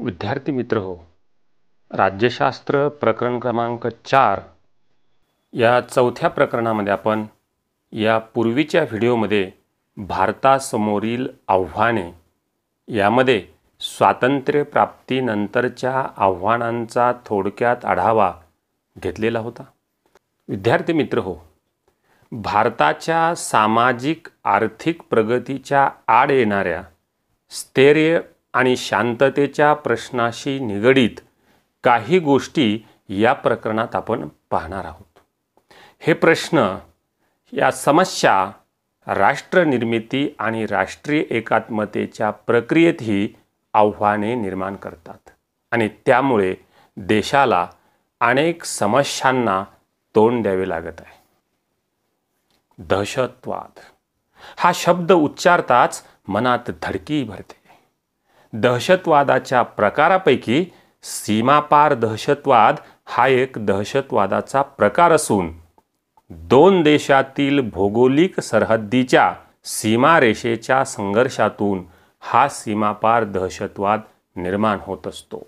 विद्यार्थी मित्र हो, राज्यशास्त्र प्रकरण क्रमांक 4 या चौथ्या प्रकरणामध्ये आपण या पूर्वीच्या व्हिडिओमध्ये भारतासमोरील आव्हाने यामध्ये स्वातंत्र्य प्राप्तीनंतरच्या आव्हानांचा थोडक्यात आढावा घेतलेला होता। विद्यार्थी मित्र हो, भारताच्या सामाजिक आर्थिक प्रगतीच्या आड येणाऱ्या स्थैर्य आणि शांततेच्या प्रश्नाशी निगडीत काही गोष्टी या प्रकरणात आपण पाहणार आहोत। हे प्रश्न या समस्या राष्ट्र निर्मिती आणि राष्ट्रीय एकात्मतेच्या प्रक्रियेतही आव्हाने निर्माण करतात आणि त्यामुळे देशाला अनेक समस्यांना तोंड द्यावे लागत आहे। दहशतवाद हा शब्द उच्चारताच मनात धडकी भरते। दहशतवादाच्या प्रकारापैकी सीमापार दहशतवाद हा एक दहशतवादाचा प्रकार असून दोन देशातील भौगोलिक सरहद्दीच्या सीमारेषेच्या संघर्षातून हा सीमापार दहशतवाद निर्माण होत असतो।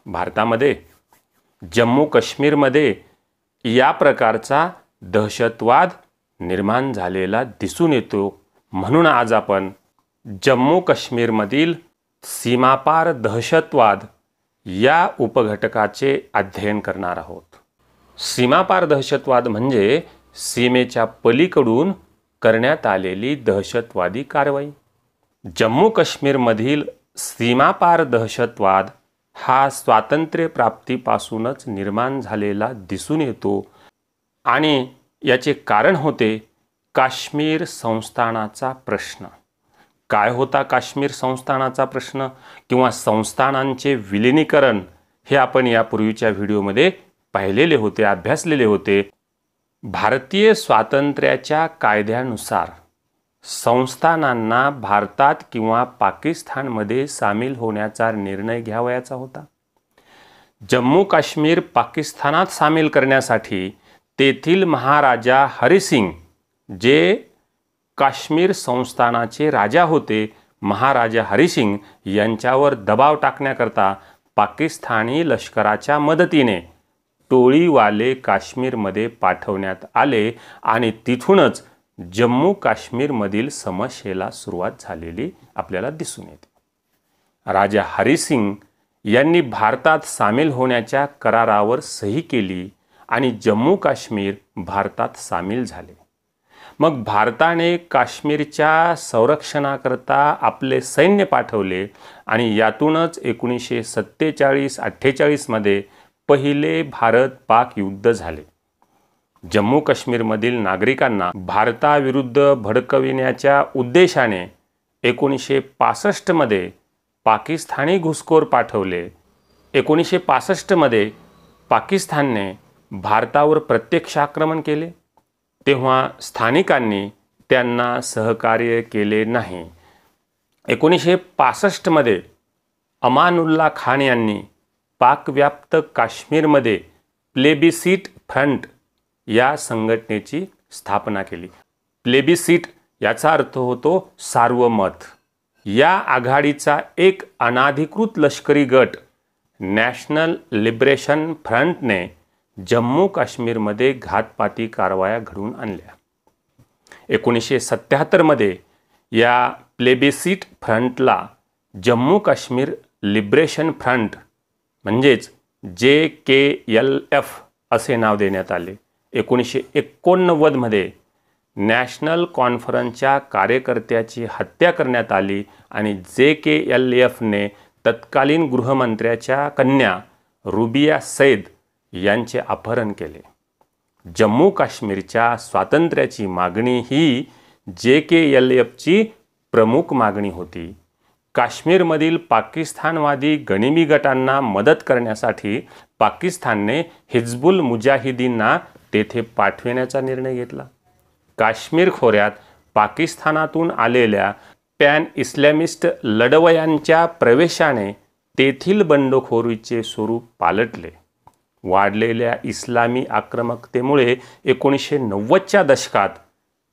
भारतामध्ये जम्मू काश्मीरमध्ये या प्रकारचा दहशतवाद निर्माण झालेला दिसून येतो। म्हणून आज आपण जम्मू काश्मीरमधील सीमापार दहशतवाद या उपघटकाचे अध्ययन करणार आहोत। सीमापार दहशतवाद म्हणजे सीमेच्या पलीकडून करण्यात आलेली दहशतवादी कारवाई। जम्मू काश्मीरमधील सीमापार दहशतवाद हा स्वातंत्र्य प्राप्तीपासूनच निर्माण झालेला दिसून येतो आणि याचे कारण होते काश्मीर संस्थानाचा प्रश्न। काय होता काश्मीर संस्थानाचा प्रश्न किंवा संस्थानांचे विलीनीकरण हे आपण यापूर्वीच्या व्हिडिओमध्ये पाहिलेले होते, अभ्यासलेले होते। भारतीय स्वातंत्र्याच्या कायद्यानुसार संस्थानांना भारतात किंवा पाकिस्तानमध्ये सामील होण्याचा निर्णय घ्यावयाचा होता। जम्मू काश्मीर पाकिस्तानात सामील करण्यासाठी तेथील महाराजा हरिसिंग जे काश्मीर संस्थानाचे राजा होते, महाराजा हरिसिंग यांच्यावर दबाव टाकण्याकरता पाकिस्तानी लष्कराच्या मदतीने टोळीवाले काश्मीरमध्ये पाठवण्यात आले आणि तिथूनच जम्मू काश्मीरमधील समस्येला सुरुवात झालेली आपल्याला दिसून येते। राजा हरिसिंग यांनी भारतात सामील होण्याच्या करारावर सही केली आणि जम्मू काश्मीर भारतात सामील झाले। मग भारताने काश्मीरच्या संरक्षणाकरता आपले सैन्य पाठवले आणि यातूनच 1947-48 मध्ये पहिले भारत पाक युद्ध झाले। जम्मू काश्मीरमधील नागरिकांना भारताविरुद्ध भडकविण्याच्या उद्देशाने 1965 मध्ये पाकिस्तानी घुसखोर पाठवले। 1965 मध्ये पाकिस्तानने भारतावर प्रत्यक्ष आक्रमण केले, तेव्हा स्थानिकांनी त्यांना सहकार्य केले नाही। 1965 मध्ये अमानुल्ला खान यांनी पाकव्याप्त काश्मीरमध्ये प्लेबिसिट फ्रंट या संघटनेची स्थापना केली। प्लेबिसिट याचा अर्थ होतो सार्वमत। या आघाडीचा एक अनाधिकृत लष्करी गट नॅशनल लिबरेशन फ्रंटने जम्मू काश्मीरमध्ये घातपाती कारवाया घडवून आणल्या। 1977 मध्ये या प्लेबिसिट फ्रंटला जम्मू काश्मीर लिबरेशन फ्रंट म्हणजेच JKLF असे नाव देण्यात आले। 1989 मध्ये नॅशनल कॉन्फरन्सच्या कार्यकर्त्याची हत्या करण्यात आली आणि JKLFने तत्कालीन गृहमंत्र्याच्या कन्या रुबिया सैद यांचे अपहरण केले। जम्मू काश्मीरच्या स्वातंत्र्याची मागणी ही JKLFची प्रमुख मागणी होती। काश्मीरमधील पाकिस्तानवादी गनिमी गटांना मदत करण्यासाठी पाकिस्तानने हिजबुल मुजाहिदीनना तेथे पाठविण्याचा निर्णय घेतला। काश्मीर खोऱ्यात पाकिस्तानातून आलेल्या पॅन इस्लामिस्ट लढवयांच्या प्रवेशाने तेथील बंडखोरीचे स्वरूप पालटले। वाढलेल्या इस्लामी आक्रमकतेमुळे 1990च्या दशकात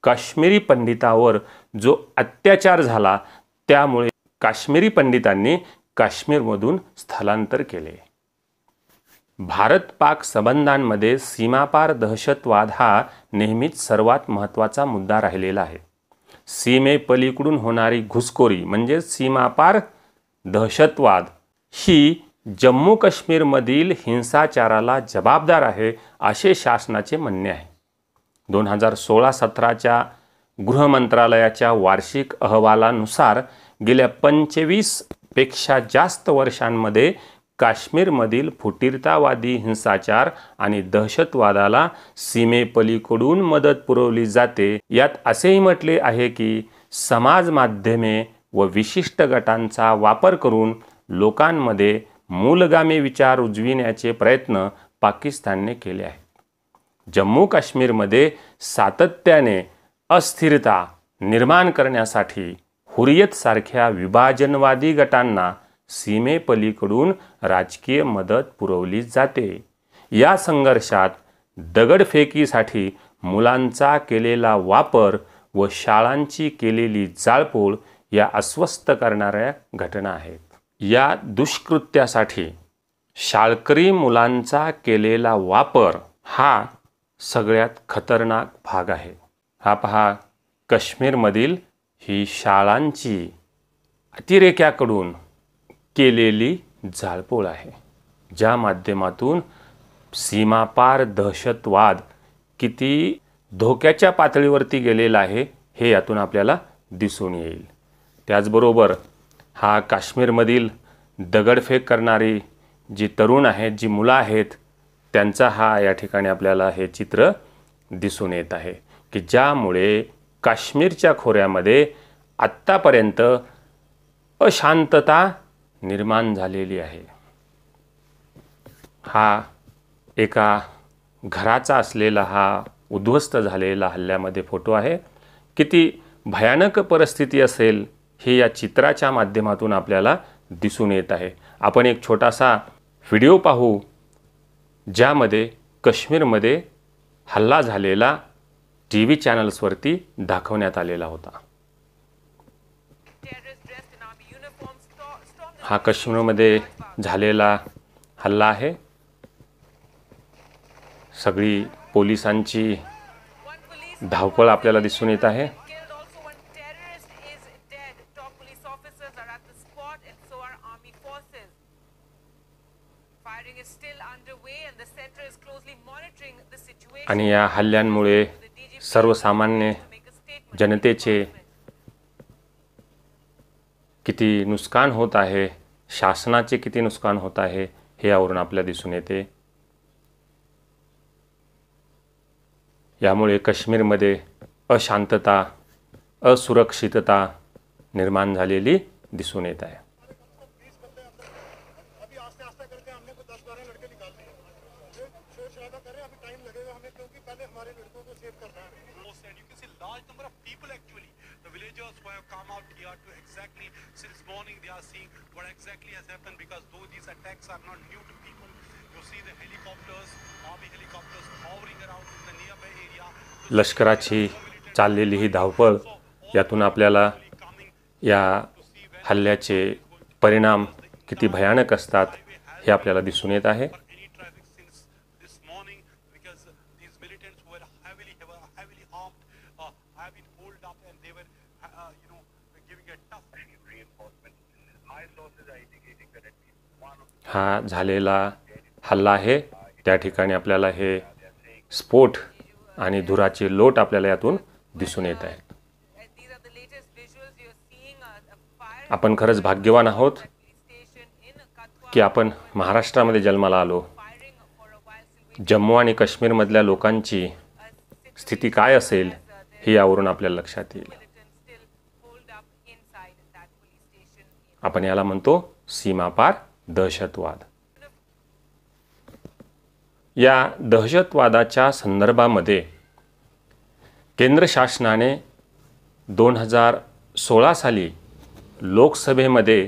काश्मीरी पंडितांवर जो अत्याचार झाला त्यामुळे काश्मीरी पंडितांनी काश्मीरमधून स्थलांतर केले. भारत पाक संबंधांमध्ये सीमापार दहशतवाद हा नेहमीच सर्वात महत्त्वाचा मुद्दा राहिलेला आहे. सीमेपलीकडून होणारी घुसखोरी म्हणजे सीमापार दहशतवाद ही जम्मू काश्मीरमधील हिंसाचाराला जबाबदार आहे असे शासनाचे म्हणणे आहे. 2016-17च्या गृह मंत्रालयाच्या वार्षिक अहवालानुसार गेल्या 25पेक्षा जास्त वर्षांमध्ये काश्मीरमधील फुटीरतावादी हिंसाचार आणि दहशतवादाला सीमेपलीकडून मदत पुरवली जाते. यात असेही म्हटले आहे की समाज माध्यमे व विशिष्ट गटांचा वापर करून लोकांमध्ये मूलगामी विचार रुजविण्याचे प्रयत्न पाकिस्तानने केले आहेत. जम्मू काश्मीरमध्ये सातत्याने अस्थिरता निर्माण करण्यासाठी हुरियत सारख्या विभाजनवादी गटांना सीमेपलीकडून राजकीय मदत पुरवली जाते. या संघर्षात दगडफेकीसाठी मुलांचा केलेला वापर व शाळांची केलेली जाळपोळ या अस्वस्थ करणाऱ्या घटना आहेत. या दुष्कृत्यासाठी शाळकरी मुलांचा केलेला वापर हा सगळ्यात खतरनाक भाग आहे. हा पहा, काश्मीरमधील ही शाळांची अतिरेक्याकडून केलेली जाळपोळ आहे, ज्या माध्यमातून सीमापार दहशतवाद किती धोक्याच्या पातळीवरती गेलेला आहे हे यातून आपल्याला दिसून येईल. त्याचबरोबर हा काश्मीरमधील दगडफेक करणारी जी तरुण आहेत, जी मुलं आहेत, त्यांचा हा या ठिकाणी आपल्याला हे चित्र दिसून येत आहे की ज्यामुळे काश्मीरच्या खोऱ्यामध्ये आत्तापर्यंत अशांतता निर्माण झालेली आहे. हा एका घराचा असलेला हा उद्ध्वस्त झालेला हल्ल्यामध्ये फोटो आहे. किती भयानक परिस्थिती असेल हे या चित्राच्या माध्यमातून आपल्याला दिसून येत आहे. आपण एक छोटासा व्हिडिओ पाहू ज्यामध्ये काश्मीरमध्ये हल्ला झालेला TV चॅनल्सवरती दाखवण्यात आलेला होता. हा काश्मीरमध्ये झालेला हल्ला आहे. सगळी पोलिसांची धावपळ आपल्याला दिसून येत आहे. आणि या हल्ल्यांमुळे सर्वसामान्य जनतेचे किती नुकसान होत आहे, शासनाचे किती नुकसान होत आहे हे यावरून आपल्याला दिसून येते. यामुळे काश्मीरमध्ये अशांतता, असुरक्षितता निर्माण झालेली दिसून येत आहे. Since morning they are seeing what exactly has happened, because though these attacks are not new to people, you see the helicopters, army helicopters hovering around in the nearby area. लष्कराची चाललेली ही धावपळ यातून आपल्याला या हल्ल्याचे परिणाम किती भयानक असतात हे आपल्याला दिसून येत आहे. हा झालेला हल्ला आहे. त्या ठिकाणी आपल्याला हे स्फोट आणि धुराचे लोट आपल्याला यातून दिसून येत आहेत. आपण खरंच भाग्यवान आहोत की आपण महाराष्ट्रामध्ये जन्माला आलो. जम्मू आणि काश्मीरमधल्या लोकांची स्थिती काय असेल हे यावरून आपल्याला लक्षात येईल. आपण याला म्हणतो सीमापार दहशतवाद. या दहशतवादाच्या संदर्भामध्ये केंद्र शासनाने 2016 साली लोकसभेमध्ये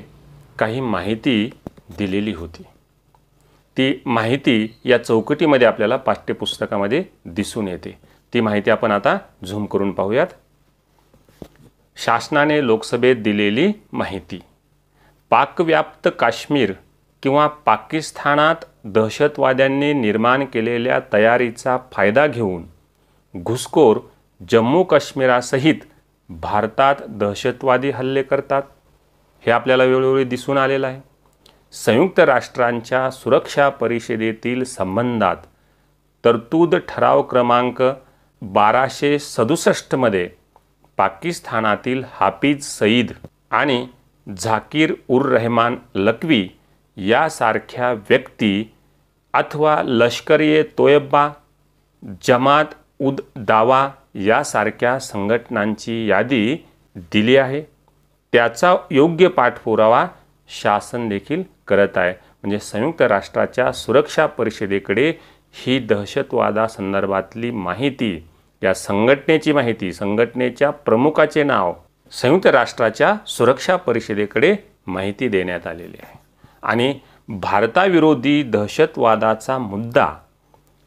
काही माहिती दिलेली होती. ती माहिती या चौकटीमध्ये आपल्याला पाठ्यपुस्तकामध्ये दिसून येते. ती माहिती आपण आता झूम करून पाहूयात. शासनाने लोकसभेत दिलेली माहिती. पाकव्याप्त काश्मीर किंवा पाकिस्तानात दहशतवाद्यांनी निर्माण केलेल्या तयारीचा फायदा घेऊन घुसखोर जम्मू काश्मीरासहित भारतात दहशतवादी हल्ले करतात, हे आपल्याला वेळोवेळी दिसून आलेलं आहे. संयुक्त राष्ट्रांच्या सुरक्षा परिषदेतील संबंधात तरतूद ठराव क्रमांक 1267 मध्ये पाकिस्तानातील हाफिज सईद आणि झाकीर उर रहमान लखवी यासारख्या व्यक्ती अथवा लष्कर-ए-तोयबा, जमात उद दावा यासारख्या संघटनांची यादी दिली आहे. त्याचा योग्य पाठपुरावा शासन देखील करत आहे. म्हणजे संयुक्त राष्ट्राच्या सुरक्षा परिषदेकडे ही दहशतवादासंदर्भातली माहिती, या संघटनेची माहिती, संघटनेच्या प्रमुखाचे नाव संयुक्त राष्ट्राच्या सुरक्षा परिषदेकडे माहिती देण्यात आलेली आहे. आणि भारताविरोधी दहशतवादाचा मुद्दा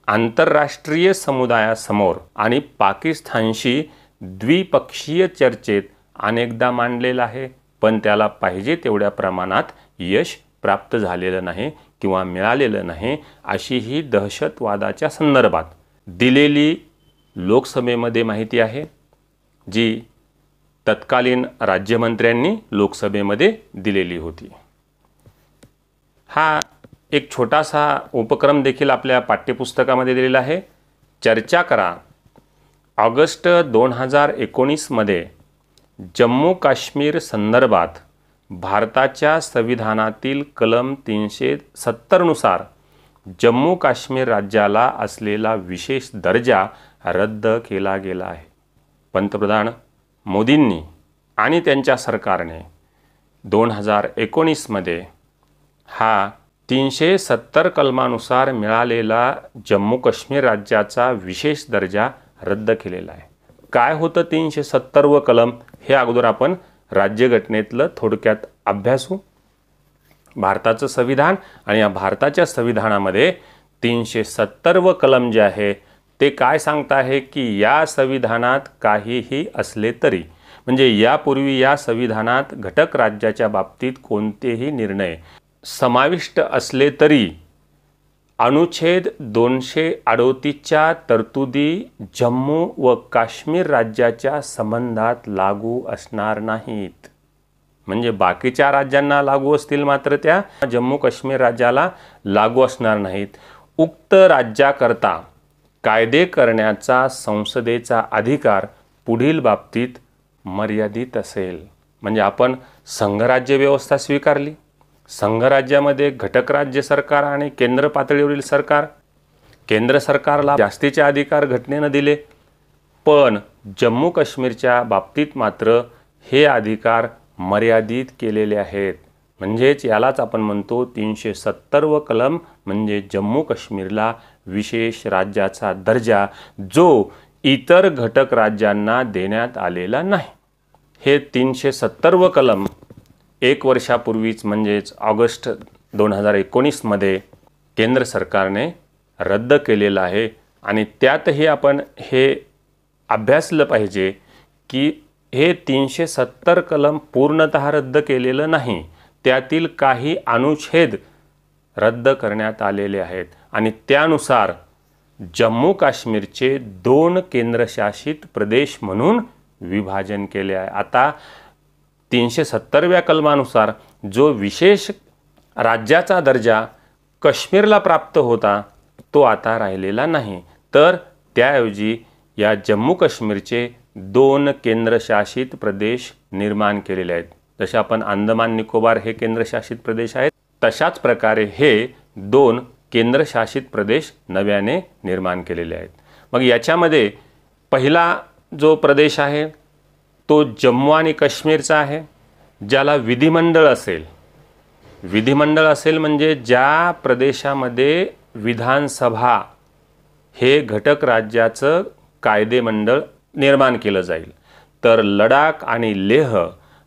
आंतरराष्ट्रीय समुदायासमोर आणि पाकिस्तानशी द्विपक्षीय चर्चेत अनेकदा मांडलेला आहे, पण त्याला पाहिजे तेवढ्या प्रमाणात यश प्राप्त झालेलं नाही किंवा मिळालेलं नाही, अशी ही दहशतवादाच्या संदर्भात दिलेली लोकसभेमध्ये माहिती आहे, जी तत्कालीन राज्यमंत्र्यांनी लोकसभेमध्ये दिलेली होती. हा एक छोटासा उपक्रम देखील आपल्या पाठ्यपुस्तकामध्ये दिलेला आहे. चर्चा करा. ऑगस्ट 2019 मध्ये जम्मू काश्मीर संदर्भात भारताच्या संविधानातील कलम 370 नुसार जम्मू काश्मीर राज्याला असलेला विशेष दर्जा रद्द केला गेला आहे. पंतप्रधान मोदींनी आणि त्यांच्या सरकारने 2019 मध्ये हा 370 कलमानुसार मिळालेला जम्मू काश्मीर राज्याचा विशेष दर्जा रद्द केलेला आहे. काय होतं 370 कलम, हे अगोदर आपण राज्यघटनेतलं थोडक्यात अभ्यासू. भारताचं संविधान आणि या भारताच्या संविधानामध्ये 370 कलम जे आहे ते काय सांगत आहे की या संविधानात काहीही असले तरी, म्हणजे यापूर्वी या संविधानात घटक राज्याच्या बाबतीत कोणतेही निर्णय समाविष्ट असले तरी अनुच्छेद 238च्या तरतुदी जम्मू व काश्मीर राज्याच्या संबंधात लागू असणार नाहीत. म्हणजे बाकीच्या राज्यांना लागू असतील, मात्र त्या जम्मू काश्मीर राज्याला लागू असणार नाहीत. उक्त राज्याकरता कायदे करण्याचा संसदेचा अधिकार पुढील बाबतीत मर्यादित असेल. म्हणजे आपण संघराज्य व्यवस्था स्वीकारली. संघराज्यामध्ये घटक राज्य सरकार आणि केंद्र पातळीवरील सरकार, केंद्र सरकारला जास्तीचे अधिकार घटनेनं दिले, पण जम्मू काश्मीरच्या बाबतीत मात्र हे अधिकार मर्यादित केलेले आहेत. म्हणजेच यालाच आपण म्हणतो 370 कलम म्हणजे जम्मू काश्मीरला विशेष राज्याचा दर्जा, जो इतर घटक राज्यांना देण्यात आलेला नाही. हे 370 कलम 1 वर्षापूर्वीच म्हणजेच ऑगस्ट 2019 मध्ये केंद्र सरकारने रद्द केलेलं आहे. आणि त्यातही आपण हे अभ्यासलं पाहिजे की हे 370 कलम पूर्णतः रद्द केलेलं नाही, त्यातील काही अनुच्छेद रद्द करण्यात आलेले आहेत आणि त्यानुसार जम्मू काश्मीरचे 2 केंद्रशासित प्रदेश म्हणून विभाजन केले आहे. आता 370व्या कलमानुसार जो विशेष राज्याचा दर्जा काश्मीरला प्राप्त होता तो आता राहिलेला नाही, तर त्याऐवजी या जम्मू काश्मीरचे 2 केंद्रशासित प्रदेश निर्माण केलेले आहेत. जसे आपण अंदमान निकोबार हे केंद्रशासित प्रदेश आहेत, तशाच प्रकारे हे 2 केंद्रशासित प्रदेश नव्याने निर्माण केलेले आहेत. मग याच्यामध्ये पहिला जो प्रदेश आहे तो जम्मू आणि काश्मीरचा आहे, ज्याला विधिमंडळ असेल. विधिमंडळ असेल म्हणजे ज्या प्रदेशामध्ये विधानसभा हे घटक राज्याचं कायदेमंडळ निर्माण केलं जाईल. तर लडाख आणि लेह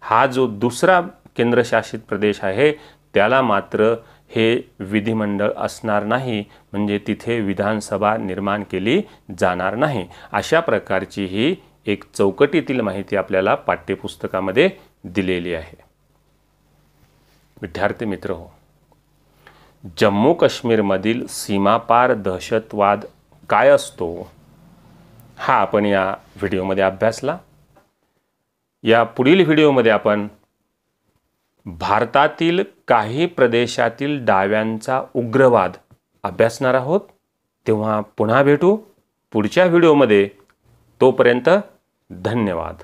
हा जो दुसरा केंद्रशासित प्रदेश आहे त्याला मात्र हे विधिमंडळ असणार नाही, म्हणजे तिथे विधानसभा निर्माण केली जाणार नाही. अशा प्रकारची ही एक चौकटीतील माहिती आपल्याला पाठ्यपुस्तकामध्ये दिलेली आहे. विद्यार्थी मित्र हो, जम्मू काश्मीरमधील सीमापार दहशतवाद काय असतो हा आपण या व्हिडिओमध्ये अभ्यासला. या पुढील व्हिडिओमध्ये आपण भारतातील काही प्रदेशातील डाव्यांचा उग्रवाद अभ्यासणार आहोत. तेव्हा पुन्हा भेटू पुढच्या व्हिडिओमध्ये. तोपर्यंत धन्यवाद.